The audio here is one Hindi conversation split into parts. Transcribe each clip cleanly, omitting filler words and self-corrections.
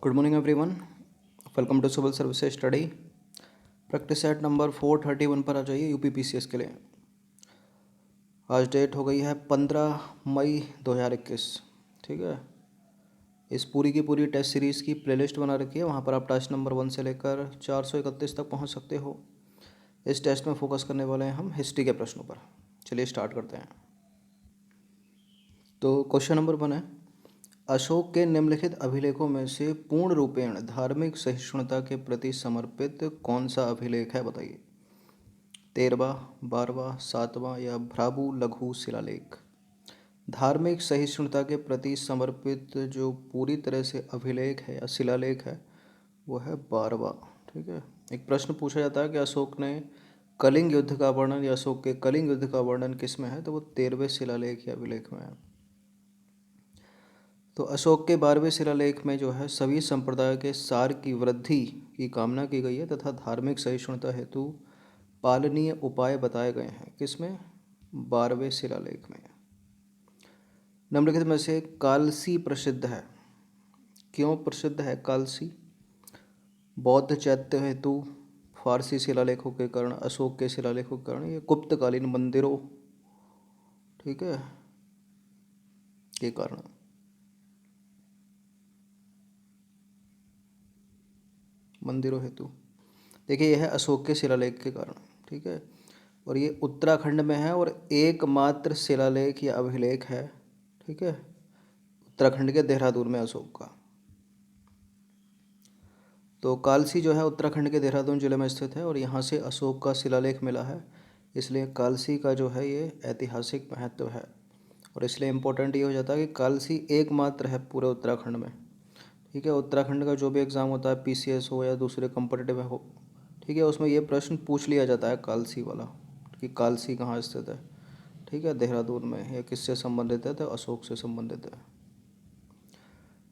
Good morning everyone, welcome to civil services study. Practice set number 431 पर आ जाइए यूपीपीसीएस के लिए। आज डेट हो गई है 15 मई 2021। ठीक है, इस पूरी की पूरी टेस्ट सीरीज़ की प्लेलिस्ट बना रखी है, वहाँ पर आप टेस्ट नंबर 1 से लेकर 431 तक पहुँच सकते हो। इस टेस्ट में फोकस करने वाले हैं हम हिस्ट्री के प्रश्नों पर। चलिए स्टार्ट करते हैं। तो क्वेश्चन नंबर 1 है, अशोक के निम्नलिखित अभिलेखों में से पूर्ण रूपेण धार्मिक सहिष्णुता के प्रति समर्पित कौन सा अभिलेख है, बताइए। 13वां, 12वां, 7वां या भ्राबू लघु शिलालेख। धार्मिक सहिष्णुता के प्रति समर्पित जो पूरी तरह से अभिलेख है या शिलालेख है वो है 12वां। ठीक है, एक प्रश्न पूछा जाता है कि अशोक ने कलिंग युद्ध का वर्णन या अशोक के कलिंग युद्ध का वर्णन किस में है, तो वो 13वें शिलालेख या अभिलेख में है। तो अशोक के 12वें शिलालेख में जो है सभी संप्रदायों के सार की वृद्धि की कामना की गई है तथा धार्मिक सहिष्णुता हेतु पालनीय उपाय बताए गए हैं। किसमें? 12वें शिलालेख में। निम्नलिखित में से कालसी प्रसिद्ध है। क्यों प्रसिद्ध है कालसी? बौद्ध चैत्य हेतु, फारसी शिलालेखों के कारण, अशोक के शिलालेखों के कारण, ये गुप्तकालीन मंदिरों, ठीक है, के कारण। मंदिरों हेतु देखिए यह है अशोक के शिलालेख के कारण। ठीक है, और ये उत्तराखंड में है और एकमात्र शिलालेख या अभिलेख है। ठीक है, उत्तराखंड के देहरादून में अशोक का। तो कालसी जो है उत्तराखंड के देहरादून जिले में स्थित है और यहाँ से अशोक का शिलालेख मिला है, इसलिए कालसी का जो है ये ऐतिहासिक महत्व है। और इसलिए इम्पोर्टेंट ये हो जाता है कि कालसी एकमात्र है पूरे उत्तराखंड में। ठीक है, उत्तराखंड का जो भी एग्ज़ाम होता है, पीसीएस हो या दूसरे कॉम्पिटिटिव हो, ठीक है, उसमें ये प्रश्न पूछ लिया जाता है कालसी वाला कि कालसी कहाँ स्थित है। ठीक है, देहरादून में। ये किससे संबंधित है? तो अशोक से संबंधित है।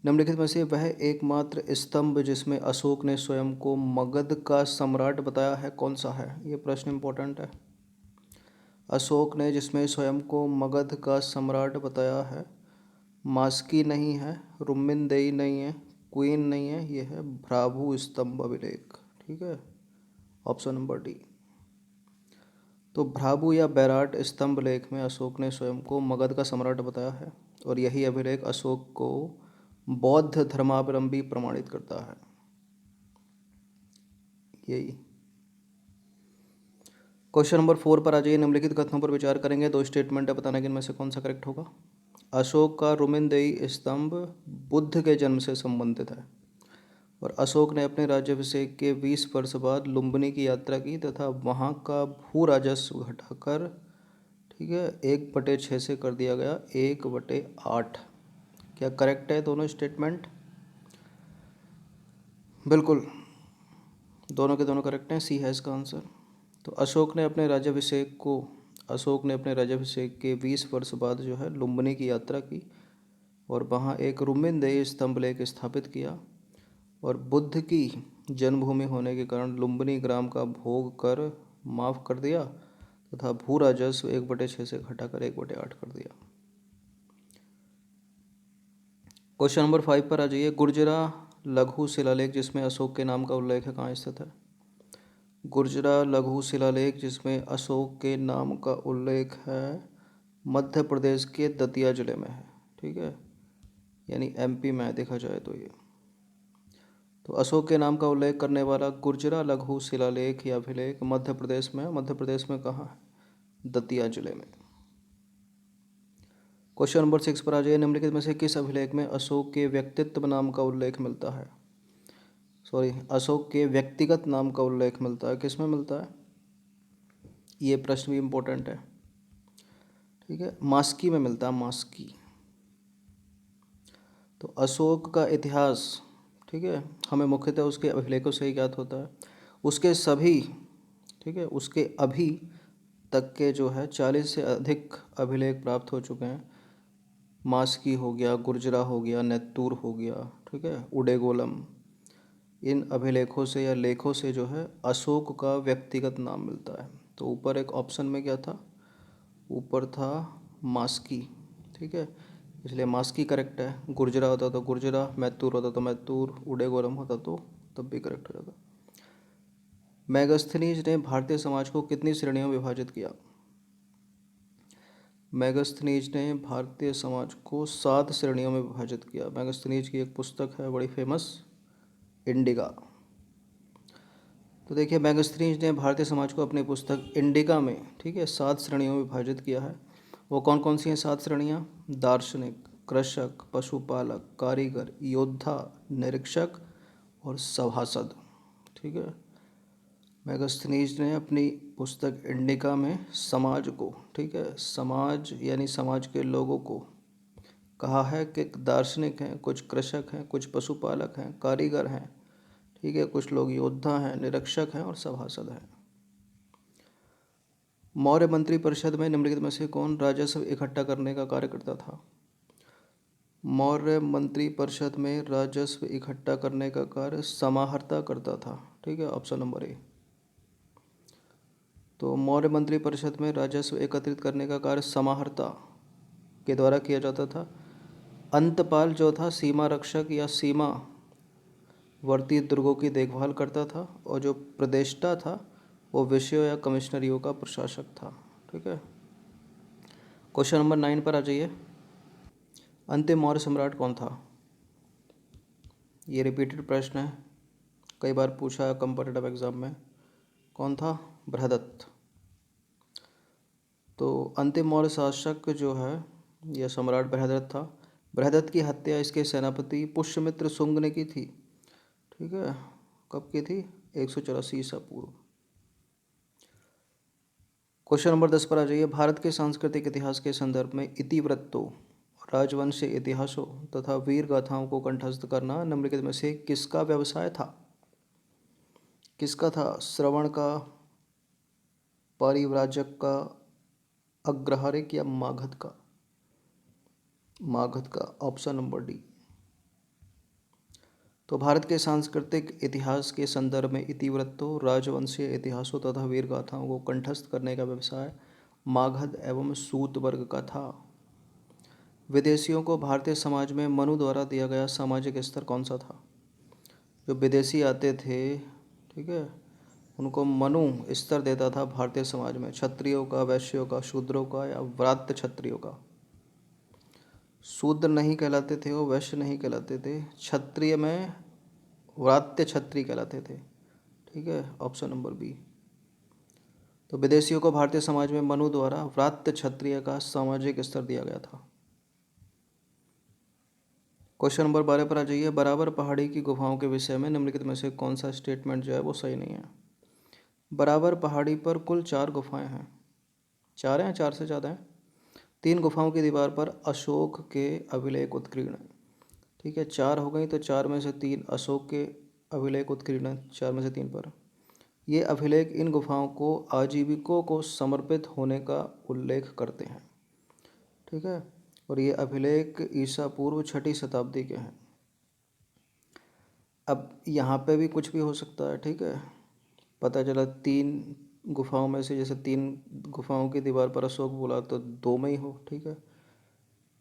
निम्नलिखित में से वह एकमात्र स्तंभ जिसमें अशोक ने स्वयं को मगध का सम्राट बताया है कौन सा है? ये प्रश्न इम्पोर्टेंट है। अशोक ने जिसमें स्वयं को मगध का सम्राट बताया है, मास्की नहीं है, रुमिनदेई नहीं है, क्वीन नहीं है, ये है भ्राभु स्तंभ अभिलेख। ठीक है, ऑप्शन नंबर डी। तो भ्राभु या बैराट स्तंभ लेख में अशोक ने स्वयं को मगध का सम्राट बताया है और यही अभिलेख अशोक को बौद्ध धर्मावलंबी प्रमाणित करता है। यही। क्वेश्चन नंबर 4 पर आ जाइए। निम्नलिखित कथनों पर विचार करेंगे। दो स्टेटमेंट है, बताना कि इनमें से कौन सा करेक्ट होगा। अशोक का रुमिनदेई स्तंभ बुद्ध के जन्म से संबंधित है और अशोक ने अपने राज्याभिषेक के 20 वर्ष बाद लुम्बिनी की यात्रा की तथा वहाँ का भू राजस्व घटाकर, ठीक है, 1/6 से कर दिया गया 1/8। क्या करेक्ट है दोनों स्टेटमेंट? बिल्कुल, दोनों के दोनों करेक्ट हैं। सी है इसका आंसर। तो अशोक ने अपने राज्याभिषेक के 20 वर्ष बाद जो है लुम्बिनी की यात्रा की और वहाँ एक रुमिनदेई स्तंभ लेख स्थापित किया और बुद्ध की जन्मभूमि होने के कारण लुम्बिनी ग्राम का भोग कर माफ़ कर दिया तथा भू राजस्व 1/6 से घटाकर 1/8 कर दिया। क्वेश्चन नंबर 5 पर आ जाइए। गुर्जरा लघु शिलालेख जिसमें अशोक के नाम का उल्लेख है कहाँ स्थित है? गुर्जरा लघु शिलालेख जिसमें अशोक के नाम का उल्लेख है मध्य प्रदेश के दतिया जिले में है। ठीक है, यानी एमपी में देखा जाए तो ये। तो अशोक के नाम का उल्लेख करने वाला गुर्जरा लघु शिलालेख या अभिलेख मध्य प्रदेश में है। मध्य प्रदेश में कहाँ है? दतिया जिले में। क्वेश्चन नंबर 6 पर आ जाइए। निम्नलिखित में से किस अभिलेख में अशोक के व्यक्तित्व नाम का उल्लेख मिलता है? अशोक के व्यक्तिगत नाम का उल्लेख मिलता है। किस में मिलता है? ये प्रश्न भी इम्पोर्टेंट है। ठीक है, मास्की में मिलता है, मास्की। तो अशोक का इतिहास, ठीक है, हमें मुख्यतः उसके अभिलेखों से ही ज्ञात होता है। उसके सभी, ठीक है, उसके अभी तक के जो है 40 से अधिक अभिलेख प्राप्त हो चुके हैं। मास्की हो गया, गुर्जरा हो गया, नेत्तूर हो गया, ठीक है, उडेगोलम। इन अभिलेखों से या लेखों से जो है अशोक का व्यक्तिगत नाम मिलता है। तो ऊपर एक ऑप्शन में क्या था? ऊपर था मास्की। ठीक है, इसलिए मास्की करेक्ट है। गुर्जरा होता तो गुर्जरा, मैतूर होता तो मैतूर, उडेगोरम होता तो तब भी करेक्ट हो जाता। मैगस्थनीज ने भारतीय समाज को कितनी श्रेणियों में विभाजित किया? मैगस्थनीज ने भारतीय समाज को 7 श्रेणियों में विभाजित किया। मैगस्थनीज की एक पुस्तक है बड़ी फेमस, इंडिका। तो देखिए मैगस्थनीज ने भारतीय समाज को अपनी पुस्तक इंडिका में, ठीक है, 7 श्रेणियों में विभाजित किया है। वो कौन कौन सी हैं 7 श्रेणियाँ? दार्शनिक, कृषक, पशुपालक, कारीगर, योद्धा, निरीक्षक और सभासद। ठीक है, मैगस्थनीज ने अपनी पुस्तक इंडिका में समाज को, ठीक है, समाज यानी समाज के लोगों को कहा है कि दार्शनिक हैं, कुछ कृषक हैं, कुछ पशुपालक हैं, कारीगर हैं, ठीक है, कुछ लोग योद्धा हैं, निरीक्षक हैं और सभासद हैं। मौर्य मंत्री परिषद में निम्नलिखित में से कौन राजस्व इकट्ठा करने का कार्य करता था? मौर्य मंत्री परिषद में राजस्व इकट्ठा करने का कार्य समाहर्ता करता था। ठीक है, ऑप्शन नंबर ए। तो मौर्य मंत्री परिषद में राजस्व एकत्रित करने का कार्य समाहर्ता के द्वारा किया जाता था। अंतपाल जो था सीमा रक्षक या सीमा वर्ती दुर्गों की देखभाल करता था, और जो प्रदेष्टा था वो विषयों या कमिश्नरियों का प्रशासक था। ठीक है, क्वेश्चन नंबर 9 पर आ जाइए। अंतिम मौर्य सम्राट कौन था? ये रिपीटेड प्रश्न है, कई बार पूछा है कॉम्पिटिटिव एग्जाम में। कौन था? बृहदत्त। तो अंतिम मौर्य शासक जो है यह सम्राट बृहदत्त था। बृहदत्त की हत्या इसके सेनापति पुष्यमित्र शुंग ने की थी। ठीक है, कब की थी? 184 ईसा पूर्व। क्वेश्चन नंबर 10 पर आ जाइए। भारत के सांस्कृतिक इतिहास के संदर्भ में इतिवृत्तों, राजवंशीय इतिहासों तथा वीर गाथाओं को कंठस्थ करना निम्नलिखित में से किसका व्यवसाय था? किसका था? श्रवण का, परिव्राजक का, अग्रहारिक या मागध का? मागध का, ऑप्शन नंबर डी। तो भारत के सांस्कृतिक इतिहास के संदर्भ में इतिवृत्तों, राजवंशीय इतिहासों तथा वीर गाथाओं को कंठस्थ करने का व्यवसाय मागध एवं सूत वर्ग का था। विदेशियों को भारतीय समाज में मनु द्वारा दिया गया सामाजिक स्तर कौन सा था? जो विदेशी आते थे, ठीक है, उनको मनु स्तर देता था भारतीय समाज में, क्षत्रियों का, वैश्यों का, शूद्रों का या व्रात्य क्षत्रियों का। शूद्र नहीं कहलाते थे वो, वैश्य नहीं कहलाते थे, क्षत्रिय में व्रात्य क्षत्रिय कहलाते थे। ठीक है, ऑप्शन नंबर बी। तो विदेशियों को भारतीय समाज में मनु द्वारा व्रात्य क्षत्रिय का सामाजिक स्तर दिया गया था। क्वेश्चन नंबर 12 पर आ जाइए। बराबर पहाड़ी की गुफाओं के विषय में निम्नलिखित में से कौन सा स्टेटमेंट जो है वो सही नहीं है? बराबर पहाड़ी पर कुल 4 गुफाएं हैं। 4 हैं, 4 से ज़्यादा हैं। 3 गुफाओं की दीवार पर अशोक के अभिलेख उत्कीर्ण हैं। ठीक है, 4 हो गई तो 4 में से 3 अशोक के अभिलेख उत्कीर्ण हैं, 4 में से 3 पर। ये अभिलेख इन गुफाओं को आजीविकों को समर्पित होने का उल्लेख करते हैं। ठीक है, और ये अभिलेख ईसा पूर्व 6ठी शताब्दी के हैं। अब यहाँ पे भी कुछ भी हो सकता है। ठीक है, पता चला 3 गुफाओं में से, जैसे 3 गुफाओं की दीवार पर अशोक बोला तो 2 में ही हो। ठीक है,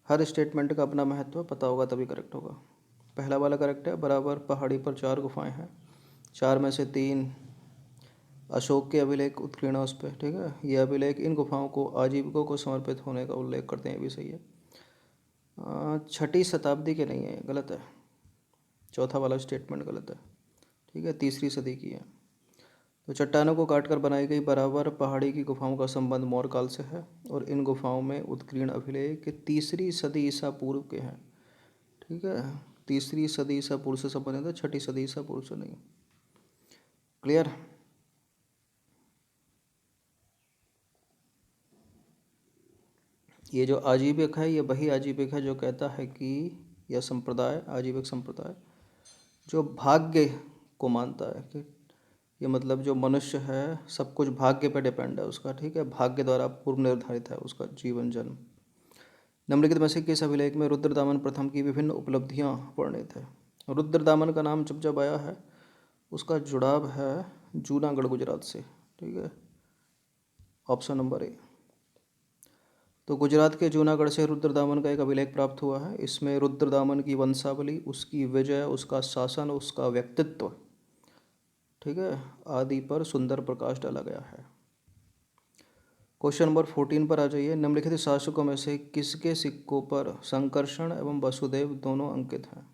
हर स्टेटमेंट का अपना महत्व पता होगा तभी करेक्ट होगा। पहला वाला करेक्ट है, बराबर पहाड़ी पर 4 गुफाएं हैं, 4 में से 3 अशोक के अभिलेख उत्कीर्ण उस पर। ठीक है, ये अभिलेख इन गुफाओं को आजीविकों को समर्पित होने का उल्लेख करते हैं, ये भी सही है। 6ठी शताब्दी के नहीं है, गलत है, चौथा वाला स्टेटमेंट गलत है। ठीक है, 3री सदी की है। तो चट्टानों को काटकर बनाई गई बराबर पहाड़ी की गुफाओं का संबंध मौर्य काल से है, और इन गुफाओं में उत्कीर्ण अभिलेख 3री सदी ईसा पूर्व के हैं। ठीक है, 3री सदी ईसा पूर्व से संबंधित है, 6ठी सदी ईसा पूर्व से नहीं। क्लियर? ये जो आजीविक है ये वही आजीविक है जो कहता है कि यह संप्रदाय, आजीविक संप्रदाय, जो भाग्य को मानता है कि ये मतलब जो मनुष्य है सब कुछ भाग्य पर डिपेंड है उसका। ठीक है, भाग्य द्वारा पूर्व निर्धारित है उसका जीवन जन्म। निम्नलिखित में से किस अभिलेख में रुद्रदामन प्रथम की विभिन्न उपलब्धियां वर्णित है? रुद्रदामन का नाम जब जब आया है उसका जुड़ाव है जूनागढ़ गुजरात से। ठीक है, ऑप्शन नंबर ए। तो गुजरात के जूनागढ़ से रुद्रदामन का एक अभिलेख प्राप्त हुआ है। इसमें रुद्रदामन की वंशावली, उसकी विजय, उसका शासन, उसका व्यक्तित्व, ठीक है, आदि पर सुंदर प्रकाश डाला गया है। क्वेश्चन नंबर 14 पर आ जाइए। निम्नलिखित शासकों में से किसके सिक्कों पर संकर्षण एवं वसुदेव दोनों अंकित हैं?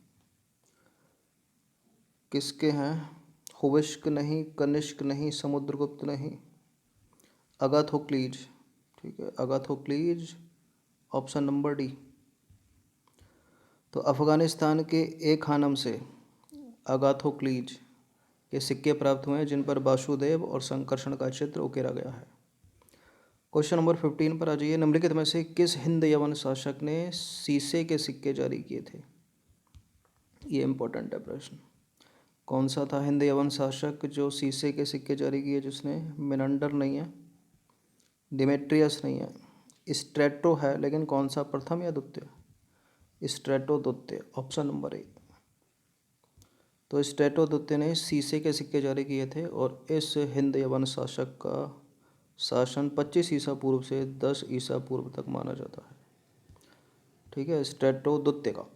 किसके हैं? हुविष्क नहीं, कनिष्क नहीं, समुद्रगुप्त नहीं, अगाथोक्लीज, ठीक है, अगाथोक्लीज, ऑप्शन नंबर डी। तो अफगानिस्तान के एक खानम से अगाथोक्लीज के सिक्के प्राप्त हुए हैं जिन पर वासुदेव और संकर्षण का चित्र उकेरा गया है। क्वेश्चन नंबर 15 पर आ जाइए। निम्नलिखित में से किस हिंद यवन शासक ने शीशे के सिक्के जारी किए थे? ये इंपॉर्टेंट है प्रश्न। कौन सा था हिंद यवन शासक जो शीशे के सिक्के जारी किए जिसने? मिनंडर नहीं है, डिमेट्रियस नहीं है, स्ट्रेटो है, लेकिन कौन सा, प्रथम या द्वितीय? स्ट्रेटो द्वितीय, ऑप्शन नंबर ए। तो स्ट्रेटो द्वितीय ने शीशे के सिक्के जारी किए थे और इस हिंद यवन शासक का शासन 25 ईसा पूर्व से 10 ईसा पूर्व तक माना जाता है, ठीक है, स्ट्रेटो द्वितीय का।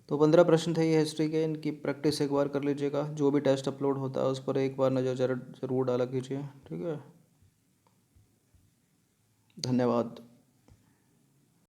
तो 15 प्रश्न थे ये हिस्ट्री के। इनकी प्रैक्टिस एक बार कर लीजिएगा। जो भी टेस्ट अपलोड होता है उस पर एक बार नज़र जरूर डाला कीजिए, ठीक है। धन्यवाद।